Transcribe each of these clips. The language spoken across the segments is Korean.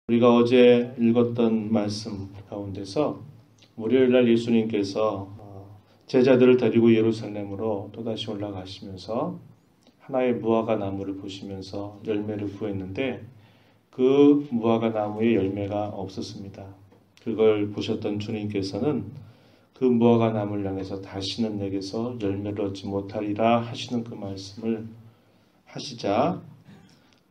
우리가 어제 읽었던 말씀 가운데서 월요일날 예수님께서 제자들을 데리고 예루살렘으로 또다시 올라가시면서 하나의 무화과 나무를 보시면서 열매를 구했는데 그 무화과 나무에 열매가 없었습니다. 그걸 보셨던 주님께서는 그 무화과 나무를 향해서 다시는 내게서 열매를 얻지 못하리라 하시는 그 말씀을 하시자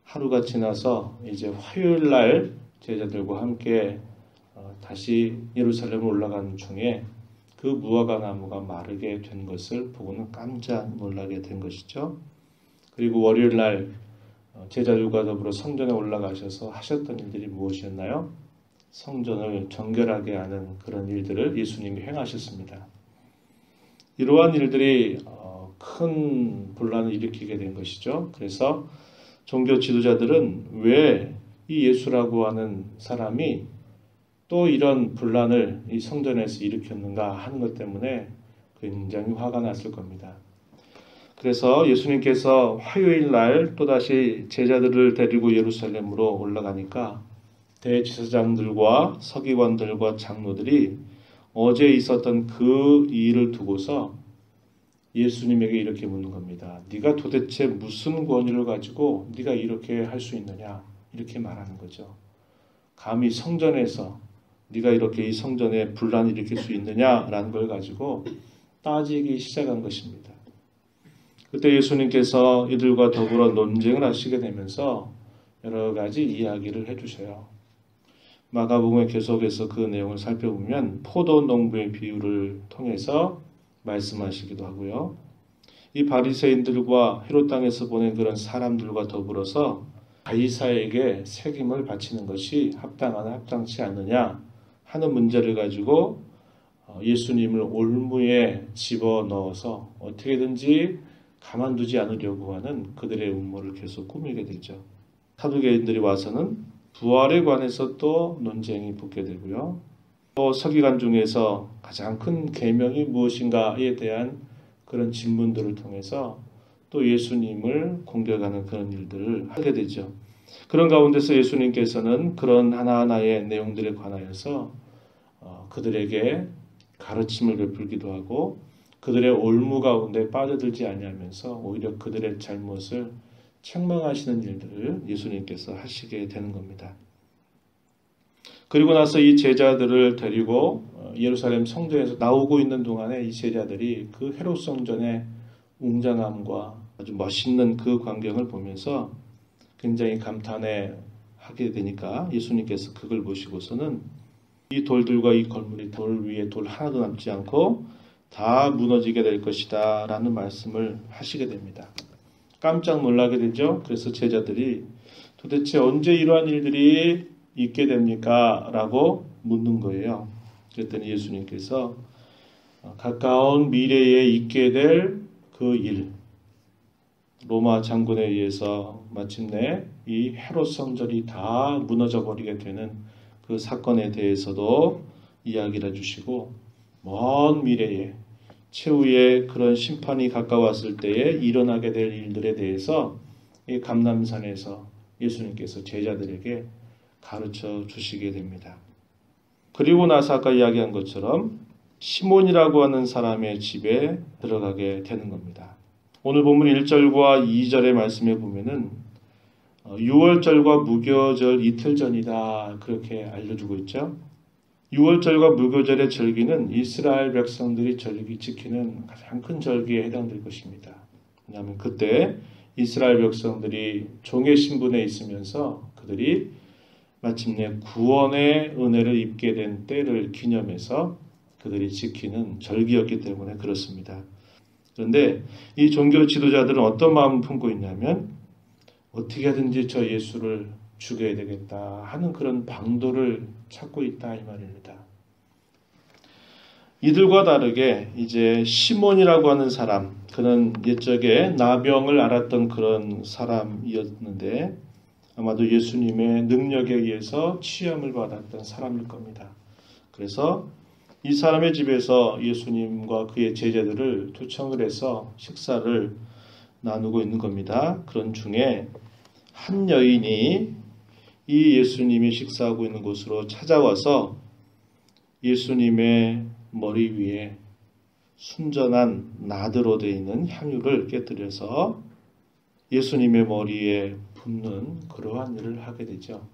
하루가 지나서 이제 화요일날 제자들과 함께 다시 예루살렘 올라가는 중에 그 무화과 나무가 마르게 된 것을 보고는 깜짝 놀라게 된 것이죠. 그리고 월요일날 제자들과 더불어 성전에 올라가셔서 하셨던 일들이 무엇이었나요? 성전을 정결하게 하는 그런 일들을 예수님이 행하셨습니다. 이러한 일들이 큰 분란을 일으키게 된 것이죠. 그래서 종교 지도자들은 왜 이 예수라고 하는 사람이 또 이런 분란을 이 성전에서 일으켰는가 하는 것 때문에 굉장히 화가 났을 겁니다. 그래서 예수님께서 화요일 날 또다시 제자들을 데리고 예루살렘으로 올라가니까 대제사장들과 서기관들과 장로들이 어제 있었던 그 일을 두고서 예수님에게 이렇게 묻는 겁니다. 네가 도대체 무슨 권위를 가지고 네가 이렇게 할 수 있느냐? 이렇게 말하는 거죠. 감히 성전에서 네가 이렇게 이 성전에 분란을 일으킬 수 있느냐라는 걸 가지고 따지기 시작한 것입니다. 그때 예수님께서 이들과 더불어 논쟁을 하시게 되면서 여러 가지 이야기를 해주셔요. 마가복음에 계속해서 그 내용을 살펴보면 포도농부의 비유를 통해서 말씀하시기도 하고요. 이 바리새인들과 헤롯 땅에서 보낸 그런 사람들과 더불어서 가이사에게 책임을 바치는 것이 합당하나 합당치 않느냐 하는 문제를 가지고 예수님을 올무에 집어넣어서 어떻게든지 가만두지 않으려고 하는 그들의 음모를 계속 꾸미게 되죠. 사두개인들이 와서는 부활에 관해서 또 논쟁이 붙게 되고요. 또 서기관 중에서 가장 큰 계명이 무엇인가에 대한 그런 질문들을 통해서 또 예수님을 공격하는 그런 일들을 하게 되죠. 그런 가운데서 예수님께서는 그런 하나하나의 내용들에 관하여서 그들에게 가르침을 베풀기도 하고 그들의 올무 가운데 빠져들지 아니하면서 오히려 그들의 잘못을 책망하시는 일들을 예수님께서 하시게 되는 겁니다. 그리고 나서 이 제자들을 데리고 예루살렘 성전에서 나오고 있는 동안에 이 제자들이 그 헤롯 성전의 웅장함과 아주 멋있는 그 광경을 보면서 굉장히 감탄해 하게 되니까 예수님께서 그걸 보시고서는 이 돌들과 이 건물이 돌 위에 돌 하나도 남지 않고 다 무너지게 될 것이다 라는 말씀을 하시게 됩니다. 깜짝 놀라게 되죠. 그래서 제자들이 도대체 언제 이러한 일들이 있게 됩니까? 라고 묻는 거예요. 그랬더니 예수님께서 가까운 미래에 있게 될 그 일, 로마 장군에 의해서 마침내 이 헤롯 성전이 다 무너져 버리게 되는 그 사건에 대해서도 이야기를 해주시고 먼 미래에 최후의 그런 심판이 가까웠을 때에 일어나게 될 일들에 대해서 이 감람산에서 예수님께서 제자들에게 가르쳐 주시게 됩니다. 그리고 나서 아까 이야기한 것처럼 시몬이라고 하는 사람의 집에 들어가게 되는 겁니다. 오늘 본문 1절과 2절의 말씀에 보면은 6월절과 무교절 이틀 전이다 그렇게 알려주고 있죠. 6월절과 무교절의 절기는 이스라엘 백성들이 절기 지키는 가장 큰 절기에 해당될 것입니다. 왜냐하면 그때 이스라엘 백성들이 종의 신분에 있으면서 그들이 마침내 구원의 은혜를 입게 된 때를 기념해서 그들이 지키는 절기였기 때문에 그렇습니다. 그런데 이 종교 지도자들은 어떤 마음을 품고 있냐면 어떻게 하든지 저 예수를 죽여야 되겠다 하는 그런 방도를 찾고 있다 이 말입니다. 이들과 다르게 이제 시몬이라고 하는 사람, 그는 옛적에 나병을 앓았던 그런 사람이었는데 아마도 예수님의 능력에 의해서 치유함을 받았던 사람일 겁니다. 그래서 이 사람의 집에서 예수님과 그의 제자들을 초청을 해서 식사를 나누고 있는 겁니다. 그런 중에 한 여인이 이 예수님이 식사하고 있는 곳으로 찾아와서 예수님의 머리 위에 순전한 나드로 되어 있는 향유를 깨뜨려서 예수님의 머리에 붓는 그러한 일을 하게 되죠.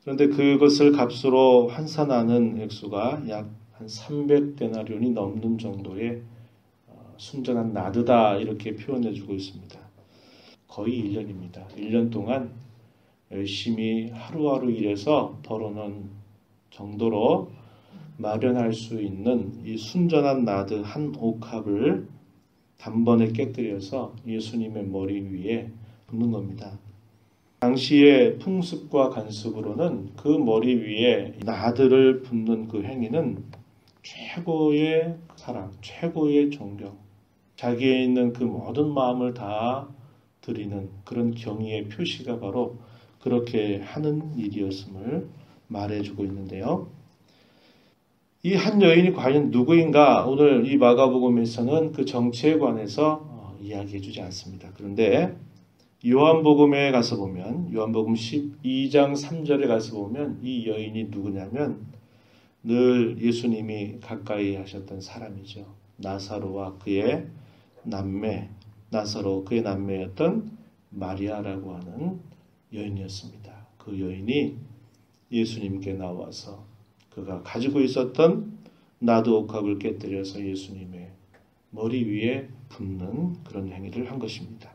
그런데 그것을 값으로 환산하는 액수가 약 한 300데나리온이 넘는 정도의 순전한 나드다 이렇게 표현해주고 있습니다. 거의 1년입니다. 1년 동안 열심히 하루하루 일해서 벌어놓은 정도로 마련할 수 있는 이 순전한 나드 한 옥합을 단번에 깨뜨려서 예수님의 머리 위에 붓는 겁니다. 당시의 풍습과 관습으로는 그 머리 위에 나드를 붓는 그 행위는 최고의 사랑, 최고의 존경, 자기에 있는 그 모든 마음을 다 드리는 그런 경의의 표시가 바로 그렇게 하는 일이었음을 말해주고 있는데요. 이 한 여인이 과연 누구인가 오늘 이 마가복음에서는 그 정체에 관해서 이야기해주지 않습니다. 그런데 요한복음에 가서 보면 요한복음 12장 3절에 가서 보면 이 여인이 누구냐면 늘 예수님이 가까이 하셨던 사람이죠. 나사로와 그의 남매, 나사로 그의 남매였던 마리아라고 하는 여인이었습니다. 그 여인이 예수님께 나와서 그가 가지고 있었던 나드 옥합을 깨뜨려서 예수님의 머리 위에 붓는 그런 행위를 한 것입니다.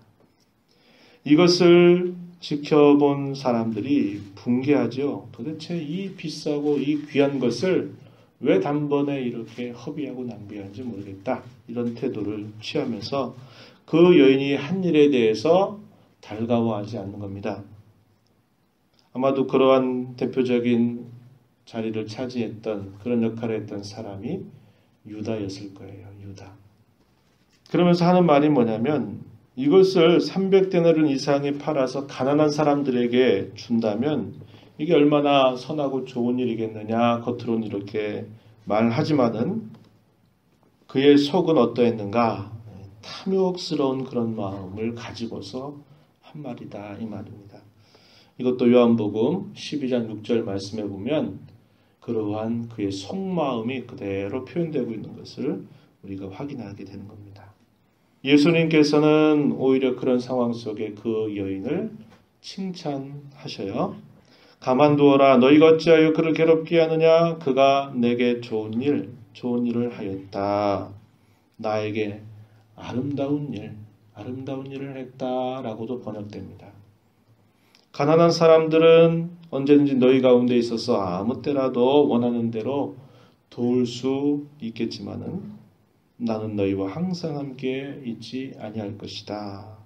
이것을 지켜본 사람들이 붕괴하죠. 도대체 이 비싸고 이 귀한 것을 왜 단번에 이렇게 허비하고 낭비하는지 모르겠다. 이런 태도를 취하면서 그 여인이 한 일에 대해서 달가워하지 않는 겁니다. 아마도 그러한 대표적인 자리를 차지했던 그런 역할을 했던 사람이 유다였을 거예요. 유다. 그러면서 하는 말이 뭐냐면 이것을 300데나리온 이상에 팔아서 가난한 사람들에게 준다면 이게 얼마나 선하고 좋은 일이겠느냐 겉으로는 이렇게 말하지만은 그의 속은 어떠했는가 탐욕스러운 그런 마음을 가지고서 한 말이다 이 말입니다. 이것도 요한복음 12장 6절 말씀에 보면 그러한 그의 속마음이 그대로 표현되고 있는 것을 우리가 확인하게 되는 겁니다. 예수님께서는 오히려 그런 상황 속에 그 여인을 칭찬하셔요. 가만두어라. 너희가 어찌하여 그를 괴롭게 하느냐. 그가 내게 좋은 일을 하였다. 나에게 아름다운 일을 했다라고도 번역됩니다. 가난한 사람들은 언제든지 너희 가운데 있어서 아무 때라도 원하는 대로 도울 수 있겠지만은 나는 너희와 항상 함께 있지 아니할 것이다.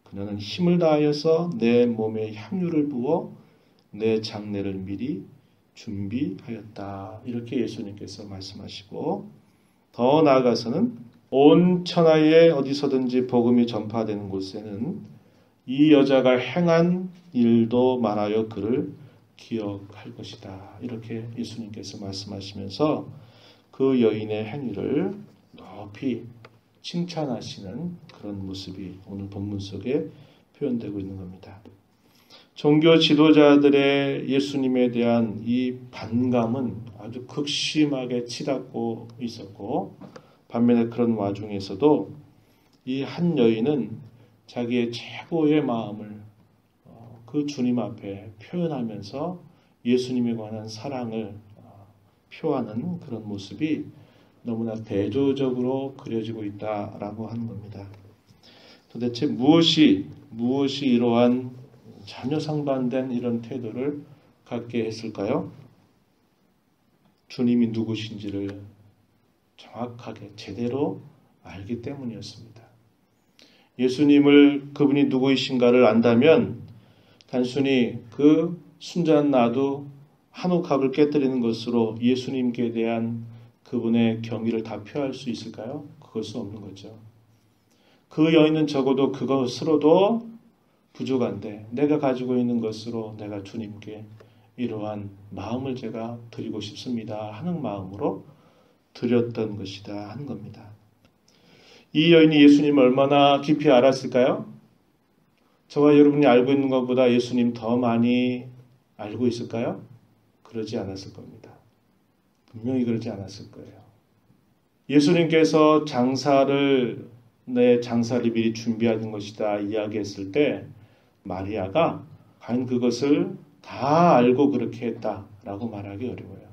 그녀는 힘을 다하여서 내 몸에 향유를 부어 내 장례를 미리 준비하였다. 이렇게 예수님께서 말씀하시고 더 나아가서는 온 천하에 어디서든지 복음이 전파되는 곳에는 이 여자가 행한 일도 말하여 그를 기억할 것이다. 이렇게 예수님께서 말씀하시면서 그 여인의 행위를 높이 칭찬하시는 그런 모습이 오늘 본문 속에 표현되고 있는 겁니다. 종교 지도자들의 예수님에 대한 이 반감은 아주 극심하게 치닫고 있었고 반면에 그런 와중에서도 이 한 여인은 자기의 최고의 마음을 그 주님 앞에 표현하면서 예수님에 관한 사랑을 표하는 그런 모습이 너무나 대조적으로 그려지고 있다라고 하는 겁니다. 도대체 무엇이 이러한 전혀 상반된 이런 태도를 갖게 했을까요? 주님이 누구신지를 정확하게 제대로 알기 때문이었습니다. 예수님을 그분이 누구이신가를 안다면 단순히 그 순전한 나도 한 옥합을 깨뜨리는 것으로 예수님께 대한 그분의 경의를 다 표할 수 있을까요? 그럴 수 없는 거죠. 그 여인은 적어도 그것으로도 부족한데 내가 가지고 있는 것으로 내가 주님께 이러한 마음을 제가 드리고 싶습니다 하는 마음으로 드렸던 것이다 하는 겁니다. 이 여인이 예수님을 얼마나 깊이 알았을까요? 저와 여러분이 알고 있는 것보다 예수님 더 많이 알고 있을까요? 그러지 않았을 겁니다. 분명히 그러지 않았을 거예요. 예수님께서 내 장사를 미리 준비하는 것이다 이야기했을 때 마리아가 과연 그것을 다 알고 그렇게 했다라고 말하기 어려워요.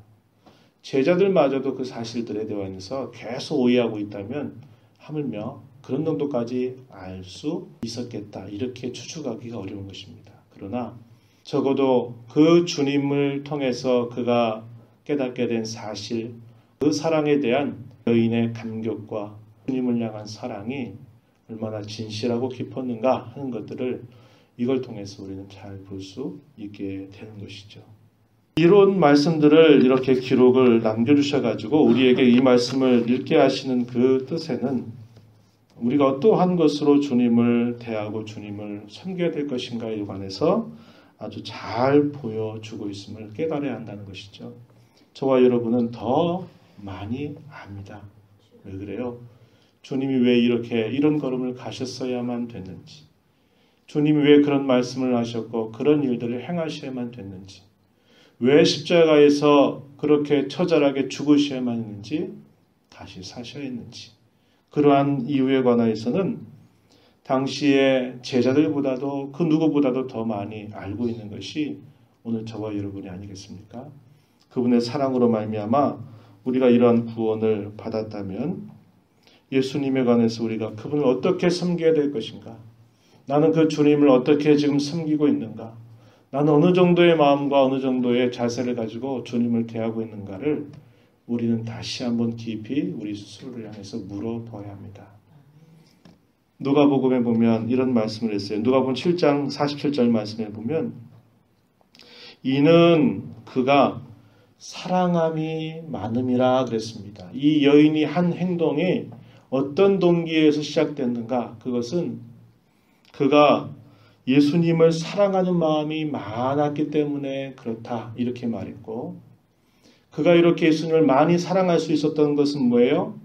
제자들마저도 그 사실들에 대해서 계속 오해하고 있다면 하물며 그런 정도까지 알 수 있었겠다 이렇게 추측하기가 어려운 것입니다. 그러나 적어도 그 주님을 통해서 그가 깨닫게 된 사실, 그 사랑에 대한 여인의 감격과 주님을 향한 사랑이 얼마나 진실하고 깊었는가 하는 것들을 이걸 통해서 우리는 잘 볼 수 있게 되는 것이죠. 이런 말씀들을 이렇게 기록을 남겨주셔가지고 우리에게 이 말씀을 읽게 하시는 그 뜻에는 우리가 어떠한 것으로 주님을 대하고 주님을 섬겨야 될 것인가에 관해서 아주 잘 보여주고 있음을 깨달아야 한다는 것이죠. 저와 여러분은 더 많이 압니다. 왜 그래요? 주님이 왜 이런 걸음을 가셨어야만 됐는지, 주님이 왜 그런 말씀을 하셨고 그런 일들을 행하셔야만 됐는지, 왜 십자가에서 그렇게 처절하게 죽으셔야만 했는지, 다시 사셔야 했는지, 그러한 이유에 관하여서는 당시의 제자들보다도 그 누구보다도 더 많이 알고 있는 것이 오늘 저와 여러분이 아니겠습니까? 그분의 사랑으로 말미암아 우리가 이러한 구원을 받았다면 예수님에 관해서 우리가 그분을 어떻게 섬겨야 될 것인가? 나는 그 주님을 어떻게 지금 섬기고 있는가? 나는 어느 정도의 마음과 어느 정도의 자세를 가지고 주님을 대하고 있는가를 우리는 다시 한번 깊이 우리 스스로를 향해서 물어봐야 합니다. 누가복음에 보면 이런 말씀을 했어요. 누가복음 7장 47절 말씀에 보면 이는 그가 사랑함이 많음이라 그랬습니다. 이 여인이 한 행동이 어떤 동기에서 시작됐는가? 그것은 그가 예수님을 사랑하는 마음이 많았기 때문에 그렇다 이렇게 말했고, 그가 이렇게 예수님을 많이 사랑할 수 있었던 것은 뭐예요?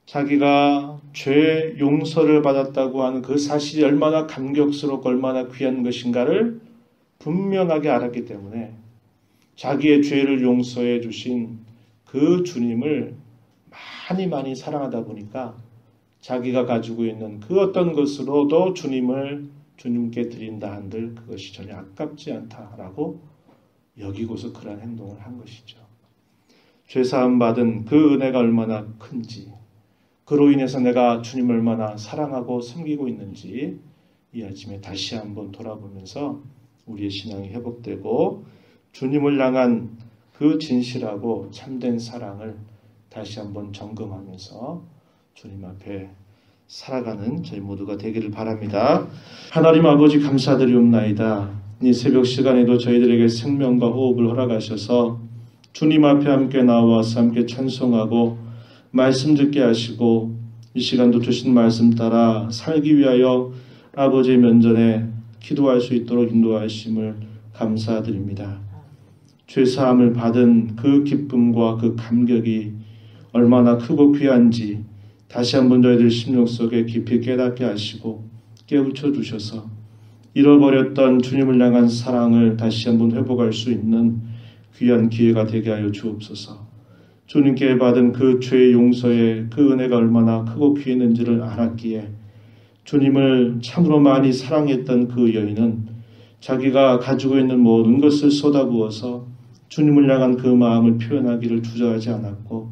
자기가 죄 용서를 받았다고 하는 그 사실이 얼마나 감격스럽고 얼마나 귀한 것인가를 분명하게 알았기 때문에 자기의 죄를 용서해 주신 그 주님을 많이 사랑하다 보니까 자기가 가지고 있는 그 어떤 것으로도 주님께 드린다 한들 그것이 전혀 아깝지 않다라고 여기고서 그러한 행동을 한 것이죠. 죄사함 받은 그 은혜가 얼마나 큰지, 그로 인해서 내가 주님을 얼마나 사랑하고 섬기고 있는지 이 아침에 다시 한번 돌아보면서 우리의 신앙이 회복되고 주님을 향한 그 진실하고 참된 사랑을 다시 한번 점검하면서 주님 앞에 살아가는 저희 모두가 되기를 바랍니다. 하나님 아버지 감사드리옵나이다. 이 새벽 시간에도 저희들에게 생명과 호흡을 허락하셔서 주님 앞에 함께 나와서 함께 찬송하고 말씀 듣게 하시고 이 시간도 주신 말씀 따라 살기 위하여 아버지의 면전에 기도할 수 있도록 인도하심을 감사드립니다. 죄사함을 받은 그 기쁨과 그 감격이 얼마나 크고 귀한지 다시 한번 저희들 심령 속에 깊이 깨닫게 하시고 깨우쳐 주셔서 잃어버렸던 주님을 향한 사랑을 다시 한번 회복할 수 있는 귀한 기회가 되게 하여 주옵소서. 주님께 받은 그 죄의 용서의 그 은혜가 얼마나 크고 귀했는지를 알았기에 주님을 참으로 많이 사랑했던 그 여인은 자기가 가지고 있는 모든 것을 쏟아부어서 주님을 향한 그 마음을 표현하기를 주저하지 않았고,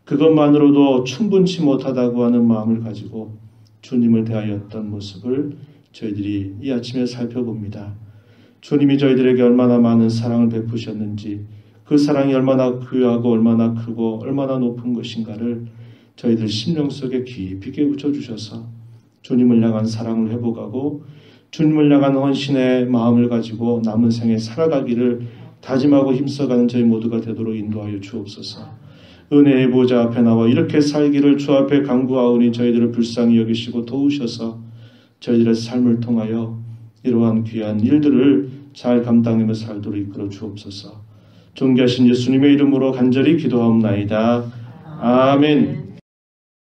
그것만으로도 충분치 못하다고 하는 마음을 가지고 주님을 대하였던 모습을 저희들이 이 아침에 살펴봅니다. 주님이 저희들에게 얼마나 많은 사랑을 베푸셨는지, 그 사랑이 얼마나 귀하고 얼마나 크고 얼마나 높은 것인가를 저희들 심령 속에 깊이 깨우쳐 주셔서 주님을 향한 사랑을 회복하고 주님을 향한 헌신의 마음을 가지고 남은 생에 살아가기를 다짐하고 힘써가는 저희 모두가 되도록 인도하여 주옵소서. 은혜의 보좌 앞에 나와 이렇게 살기를 주 앞에 간구하오니 저희들을 불쌍히 여기시고 도우셔서 저희들의 삶을 통하여 이러한 귀한 일들을 잘 감당하며 살도록 이끌어 주옵소서. 존귀하신 예수님의 이름으로 간절히 기도하옵나이다. 아멘.